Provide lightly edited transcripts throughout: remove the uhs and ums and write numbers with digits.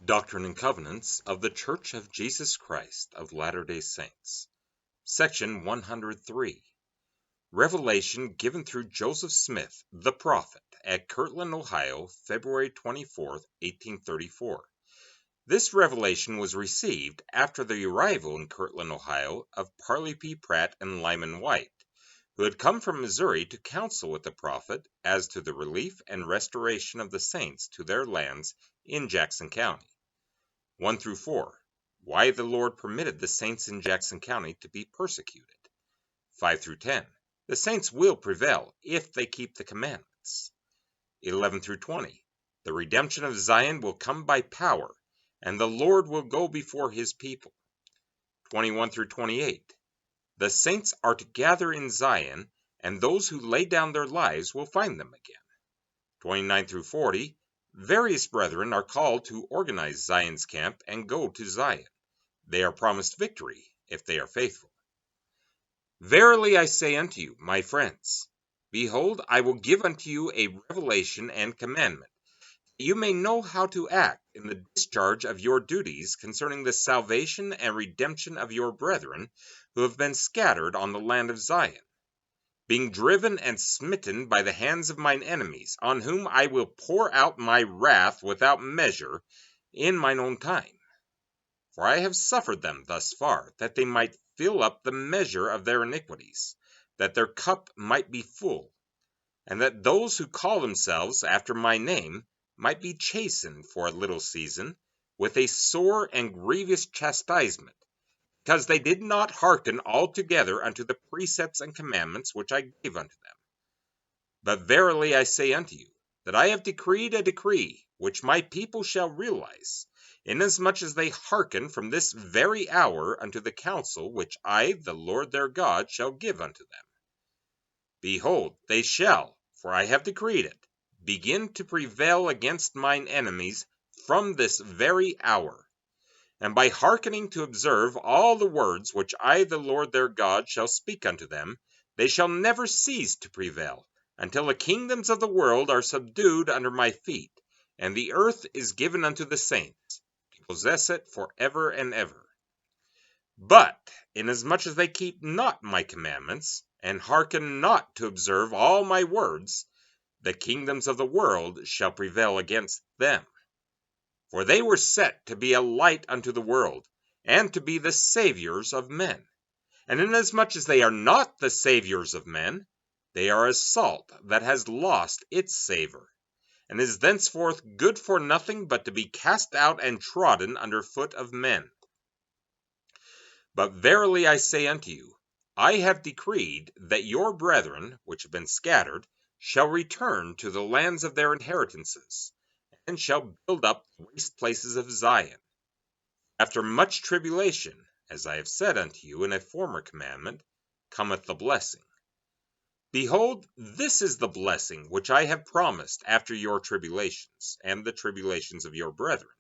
Doctrine and Covenants of the Church of Jesus Christ of Latter-day Saints. Section 103. Revelation given through Joseph Smith, the prophet, at Kirtland, Ohio, February 24, 1834. This revelation was received after the arrival in Kirtland, Ohio, of Parley P, Pratt and Lyman Wight, who had come from Missouri to counsel with the prophet as to the relief and restoration of the saints to their lands in Jackson County. 1 through 4. Why the Lord permitted the saints in Jackson County to be persecuted. 5 through 10. The saints will prevail if they keep the commandments. 11 through 20. The redemption of Zion will come by power, and the Lord will go before his people. 21 through 28. The saints are to gather in Zion, and those who lay down their lives will find them again. 29 through 40. Various brethren are called to organize Zion's camp and go to Zion. They are promised victory if they are faithful. Verily I say unto you, my friends, behold, I will give unto you a revelation and commandment, that you may know how to act in the discharge of your duties concerning the salvation and redemption of your brethren who have been scattered on the land of Zion, being driven and smitten by the hands of mine enemies, on whom I will pour out my wrath without measure in mine own time. For I have suffered them thus far, that they might fill up the measure of their iniquities, that their cup might be full, and that those who call themselves after my name might be chastened for a little season, with a sore and grievous chastisement, because they did not hearken altogether unto the precepts and commandments which I gave unto them. But verily I say unto you, that I have decreed a decree, which my people shall realize, inasmuch as they hearken from this very hour unto the counsel which I, the Lord their God, shall give unto them. Behold, they shall, for I have decreed it, begin to prevail against mine enemies from this very hour. And by hearkening to observe all the words which I, the Lord their God, shall speak unto them, they shall never cease to prevail, until the kingdoms of the world are subdued under my feet, and the earth is given unto the saints, to possess it for ever and ever. But inasmuch as they keep not my commandments, and hearken not to observe all my words, the kingdoms of the world shall prevail against them. For they were set to be a light unto the world, and to be the saviors of men. And inasmuch as they are not the saviors of men, they are as salt that has lost its savor, and is thenceforth good for nothing but to be cast out and trodden under foot of men. But verily I say unto you, I have decreed that your brethren, which have been scattered, shall return to the lands of their inheritances, and shall build up the waste places of Zion. After much tribulation, as I have said unto you in a former commandment, cometh the blessing. Behold, this is the blessing which I have promised after your tribulations, and the tribulations of your brethren,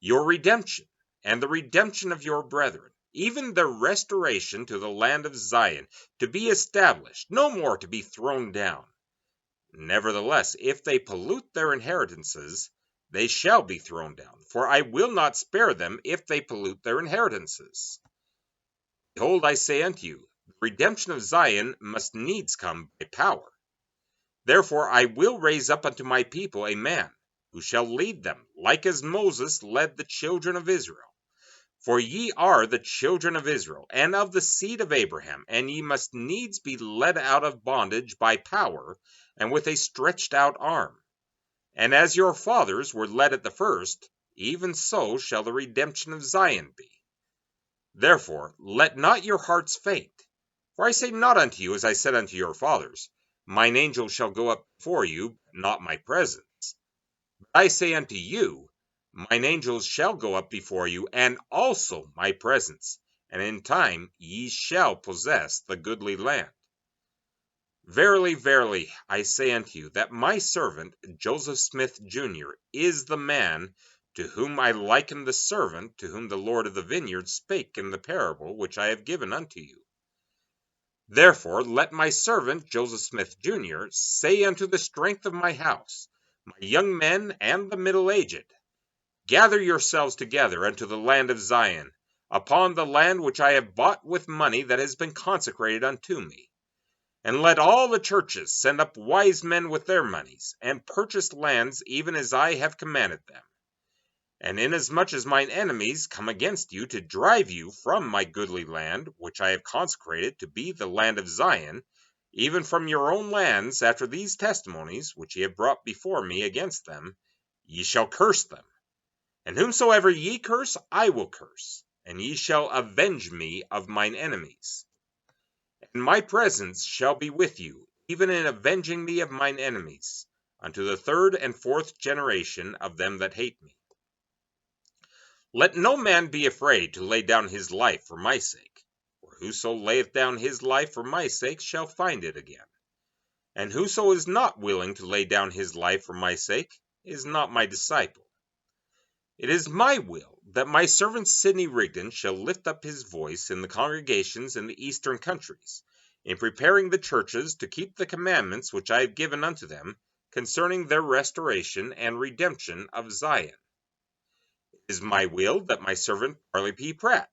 your redemption, and the redemption of your brethren, even the restoration to the land of Zion, to be established, no more to be thrown down. Nevertheless, if they pollute their inheritances, they shall be thrown down, for I will not spare them if they pollute their inheritances. Behold, I say unto you, the redemption of Zion must needs come by power. Therefore I will raise up unto my people a man, who shall lead them, like as Moses led the children of Israel. For ye are the children of Israel, and of the seed of Abraham, and ye must needs be led out of bondage by power, and with a stretched out arm. And as your fathers were led at the first, even so shall the redemption of Zion be. Therefore let not your hearts faint. For I say not unto you as I said unto your fathers, mine angel shall go up before you, but not my presence. But I say unto you, mine angels shall go up before you, and also my presence, and in time ye shall possess the goodly land. Verily, verily, I say unto you, that my servant Joseph Smith, Jr., is the man to whom I liken the servant to whom the Lord of the vineyard spake in the parable which I have given unto you. Therefore let my servant Joseph Smith, Jr., say unto the strength of my house, my young men and the middle-aged, Gather yourselves together unto the land of Zion, upon the land which I have bought with money that has been consecrated unto me. And let all the churches send up wise men with their monies, and purchase lands even as I have commanded them. And inasmuch as mine enemies come against you to drive you from my goodly land, which I have consecrated to be the land of Zion, even from your own lands, after these testimonies which ye have brought before me against them, ye shall curse them. And whomsoever ye curse, I will curse, and ye shall avenge me of mine enemies. And my presence shall be with you, even in avenging me of mine enemies, unto the third and fourth generation of them that hate me. Let no man be afraid to lay down his life for my sake, for whoso layeth down his life for my sake shall find it again. And whoso is not willing to lay down his life for my sake is not my disciple. It is my will that my servant Sidney Rigdon shall lift up his voice in the congregations in the eastern countries, in preparing the churches to keep the commandments which I have given unto them concerning their restoration and redemption of Zion. It is my will that my servant Parley P. Pratt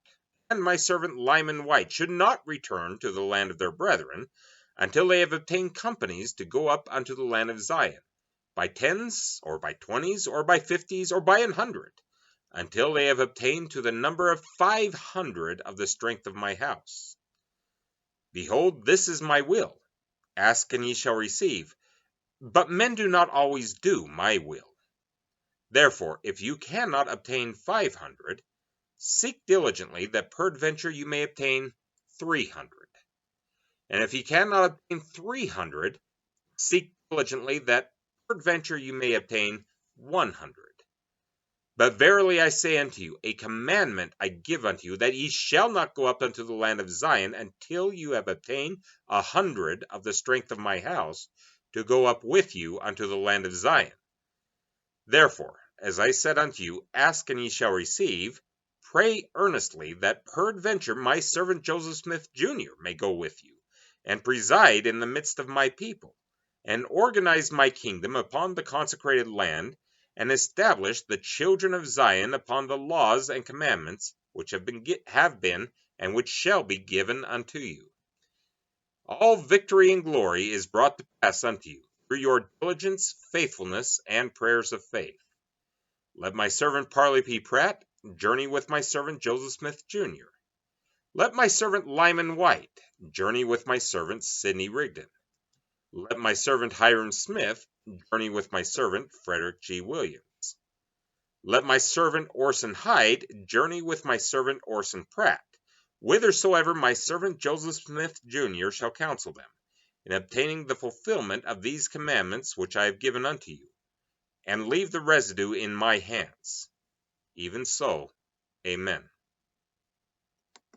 and my servant Lyman Wight should not return to the land of their brethren until they have obtained companies to go up unto the land of Zion, by tens, or by 20s, or by 50s, or by 100, until they have obtained to the number of 500 of the strength of my house. Behold, this is my will. Ask and ye shall receive. But men do not always do my will. Therefore, if you cannot obtain 500, seek diligently that peradventure you may obtain 300. And if ye cannot obtain 300, seek diligently that peradventure you may obtain 100. But verily I say unto you, a commandment I give unto you, that ye shall not go up unto the land of Zion until you have obtained 100 of the strength of my house, to go up with you unto the land of Zion. Therefore, as I said unto you, ask and ye shall receive, pray earnestly that peradventure my servant Joseph Smith, Jr. may go with you, and preside in the midst of my people, and organize my kingdom upon the consecrated land, and establish the children of Zion upon the laws and commandments which have been and which shall be given unto you. All victory and glory is brought to pass unto you through your diligence, faithfulness, and prayers of faith. Let my servant Parley P. Pratt journey with my servant Joseph Smith, Jr. Let my servant Lyman Wight journey with my servant Sidney Rigdon. Let my servant Hiram Smith journey with my servant Frederick G. Williams. Let my servant Orson Hyde journey with my servant Orson Pratt, whithersoever my servant Joseph Smith, Jr. shall counsel them, in obtaining the fulfillment of these commandments which I have given unto you, and leave the residue in my hands. Even so, Amen.